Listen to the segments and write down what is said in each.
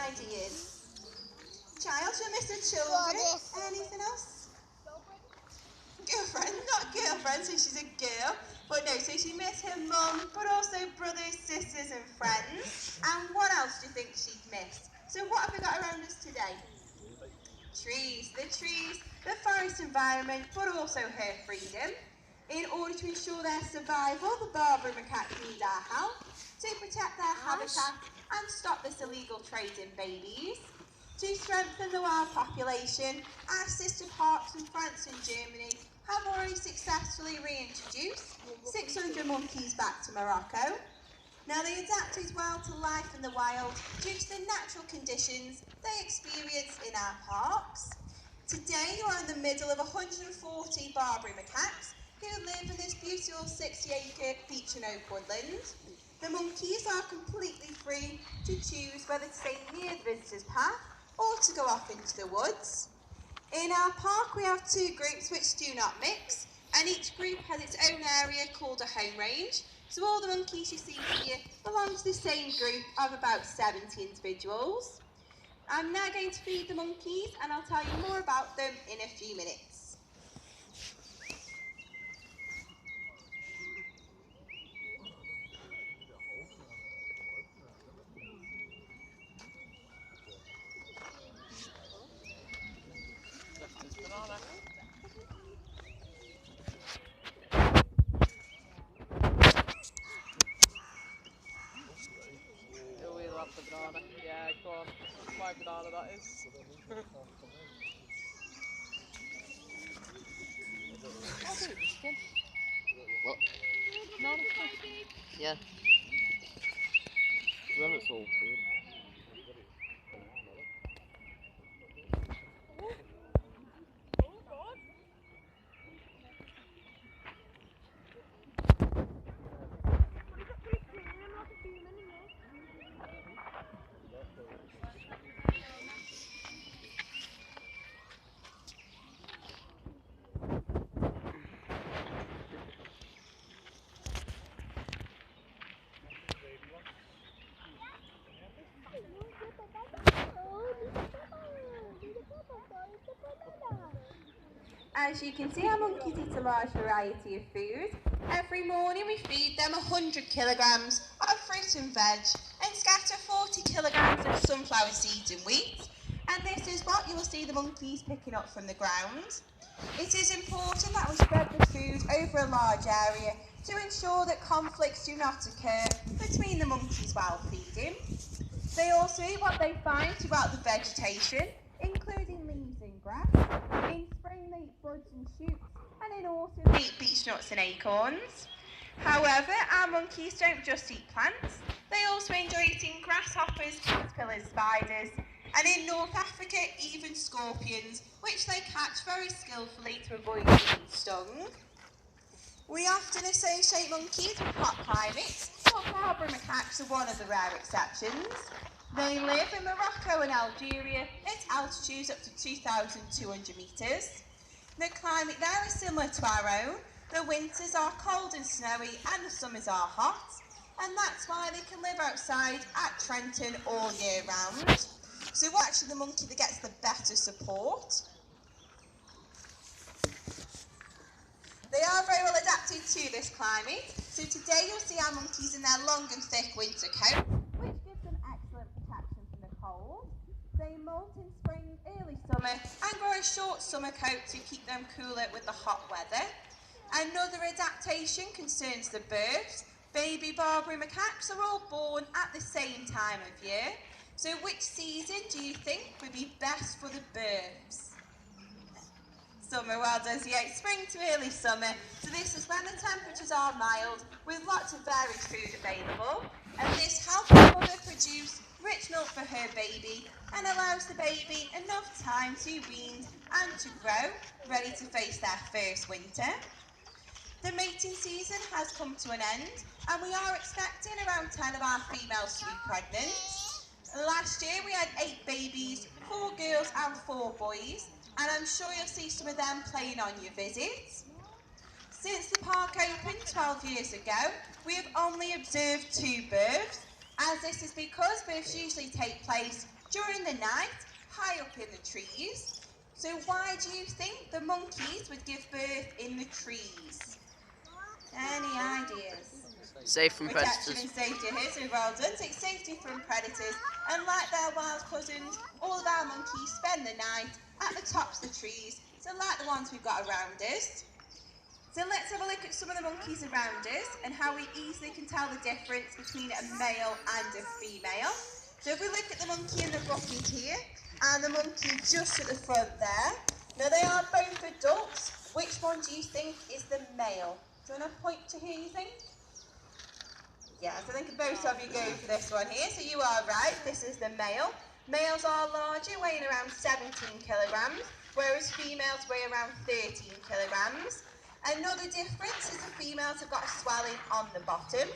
ideas? Child, you'll miss the children. Anything else? Girlfriend, not girlfriend, so she's a girl. But no, so she missed her mum, but also brothers, sisters and friends. And what else do you think she'd miss? So what have we got around us today? Trees, the forest environment, but also her freedom. In order to ensure their survival, the Barbary macaques need our help to protect their habitat and stop this illegal trade in babies. To strengthen the wild population, our sister parks in France and Germany have already successfully reintroduced 600 monkeys back to Morocco. Now they adapted well to life in the wild due to the natural conditions they experience in our parks. Today you are in the middle of 140 Barbary macaques who live in this beautiful 60-acre beech and oak woodland. The monkeys are completely free to choose whether to stay near the visitor's path or to go off into the woods. In our park we have two groups which do not mix, and each group has its own area called a home range. So all the monkeys you see here belong to the same group of about 70 individuals. I'm now going to feed the monkeys and I'll tell you more about them in a few minutes. We'll have the banana. Yeah, go on. My banana, that is. What? Banana Yeah. Then it's all good. As you can see, our monkeys eat a large variety of food. Every morning we feed them 100 kilograms of fruit and veg and scatter 40 kilograms of sunflower seeds and wheat. And this is what you will see the monkeys picking up from the ground. It is important that we spread the food over a large area to ensure that conflicts do not occur between the monkeys while feeding. They also eat what they find throughout the vegetation, including leaves and grass. In spring they eat buds and shoots, and in autumn they eat beech nuts and acorns. However, our monkeys don't just eat plants, they also enjoy eating grasshoppers, caterpillars, spiders, and in North Africa even scorpions, which they catch very skillfully to avoid being stung. We often associate monkeys with hot climates, but Barbary macaques are one of the rare exceptions. They live in Morocco and Algeria at altitudes up to 2,200 metres. The climate there is similar to our own. The winters are cold and snowy and the summers are hot, and that's why they can live outside at Trenton all year round. So what's actually the monkey that gets the better support? They are very well adapted to this climate, so today you'll see our monkeys in their long and thick winter coat, which gives them excellent protection from the cold. They molt in spring, early summer, and grow a short summer coat to keep them cooler with the hot weather. Another adaptation concerns the births. Baby Barbary macaques are all born at the same time of year. So which season do you think would be best for the births? Summer, well done. So yeah, spring to early summer. So this is when the temperatures are mild with lots of varied food available. And this helps the mother produce rich milk for her baby and allows the baby enough time to wean and to grow, ready to face their first winter. The mating season has come to an end and we are expecting around 10 of our females to be pregnant. Last year we had 8 babies, 4 girls and 4 boys, and I'm sure you'll see some of them playing on your visits. Since the park opened 12 years ago, we have only observed 2 births, as this is because births usually take place during the night, high up in the trees. So why do you think the monkeys would give birth in the trees? Any ideas? Safe from Protection predators. and safety here, so well done. Take safety from predators, and like their wild cousins, all of our monkeys spend the night at the tops of the trees, so like the ones we've got around us. So let's have a look at some of the monkeys around us and how we easily can tell the difference between a male and a female. So if we look at the monkey in the bucket here and the monkey just at the front there, now they are both adults. Which one do you think is the male? Do you want to point to who you think? Yes, I think both of you go for this one here, so you are right, this is the male. Males are larger, weighing around 17 kilograms, whereas females weigh around 13 kilograms. Another difference is the females have got a swelling on the bottom.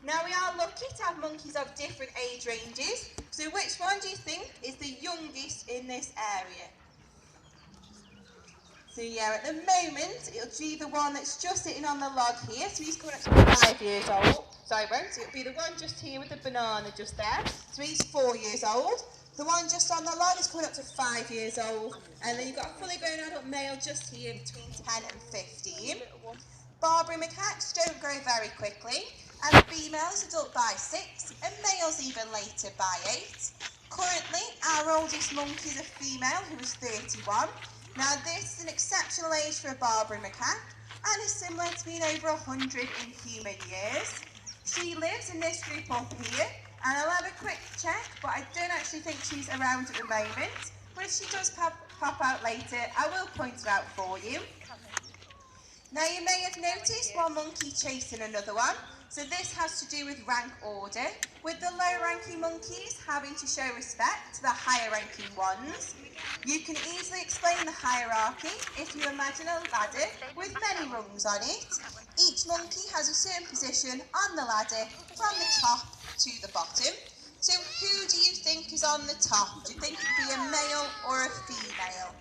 Now we are lucky to have monkeys of different age ranges, so which one do you think is the youngest in this area? So yeah, at the moment, it'll be the one that's just sitting on the log here, so he's coming up to 5 years old. Sorry, won't, so it'll be the one just here with the banana just there, so he's 4 years old. The one just on the log is coming up to 5 years old, and then you've got a fully grown adult male just here between 10 and 15. Barbary macaques don't grow very quickly, and female is adult by 6, and males even later by 8. Currently, our oldest monkey is a female who is 31. Now this is an exceptional age for a Barbary macaque and is similar to being over 100 in human years. She lives in this group up here, and I'll have a quick check, but I don't actually think she's around at the moment. But if she does pop out later, I will point her out for you. Now you may have noticed one monkey chasing another one, so this has to do with rank order, with the low-ranking monkeys having to show respect to the higher-ranking ones. You can easily explain the hierarchy if you imagine a ladder with many rungs on it. Each monkey has a certain position on the ladder from the top to the bottom. So who do you think is on the top? Do you think it would be a male or a female?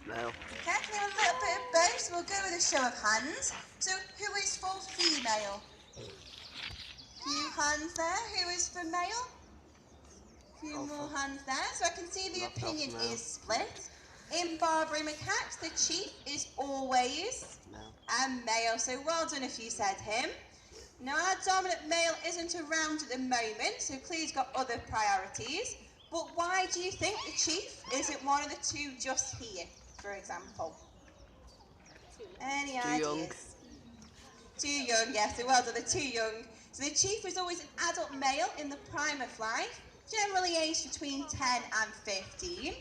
Male. Okay, can we have a little bit of both? So we'll go with a show of hands. So who is for female? Few hands there. Who is for male? Few more hands there. So I can see the opinion is split. In Barbary macaques, the chief is always a male. So well done if you said him. Now our dominant male isn't around at the moment, so clearly he's got other priorities. But why do you think the chief isn't one of the two just here, for example? Any ideas? Young. Too young, yes, so well done, they're too young. So the chief is always an adult male in the prime of life, generally aged between 10 and 15.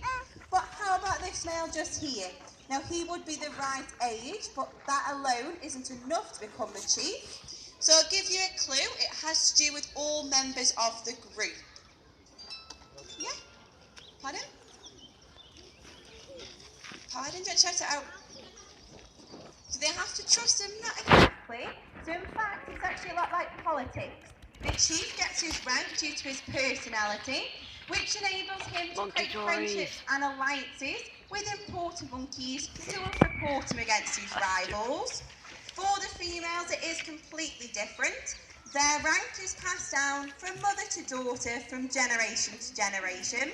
But how about this male just here? Now he would be the right age, but that alone isn't enough to become the chief. So I'll give you a clue, it has to do with all members of the group. Yeah? Pardon? Pardon, don't shout it out. So they have to trust him, not exactly. So in fact, it's actually a lot like politics. The chief gets his rank due to his personality, which enables him to create friendships and alliances with important monkeys who will support him against his rivals. For the females, it is completely different. Their rank is passed down from mother to daughter, from generation to generation.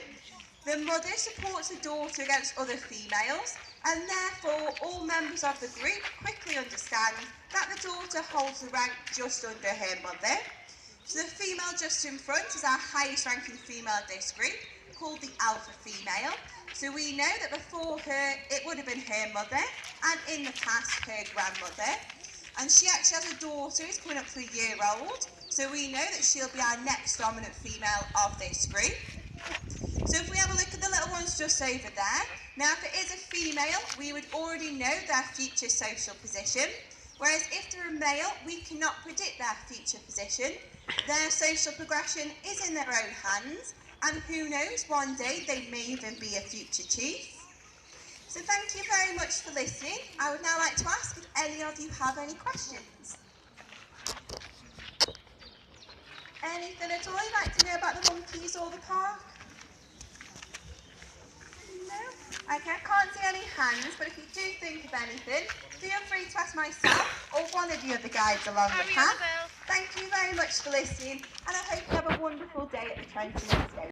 The mother supports the daughter against other females, and therefore all members of the group quickly understand that the daughter holds the rank just under her mother. So the female just in front is our highest ranking female of this group, called the alpha female. So we know that before her, it would have been her mother, and in the past, her grandmother. And she actually has a daughter who's coming up to a year old, so we know that she'll be our next dominant female of this group. So if we have a look at the little ones just over there, now if it is a female, we would already know their future social position, whereas if they're a male, we cannot predict their future position. Their social progression is in their own hands, and who knows, one day they may even be a future chief. So thank you very much for listening. I would now like to ask if any of you have any questions. Anything at all you'd like to know about the monkeys or the park? No? Okay, I can't see any hands, but if you do think of anything, feel free to ask myself or one of the other guides along the path. Thank you very much for listening, and I hope you have a wonderful day at the Trenton Estate.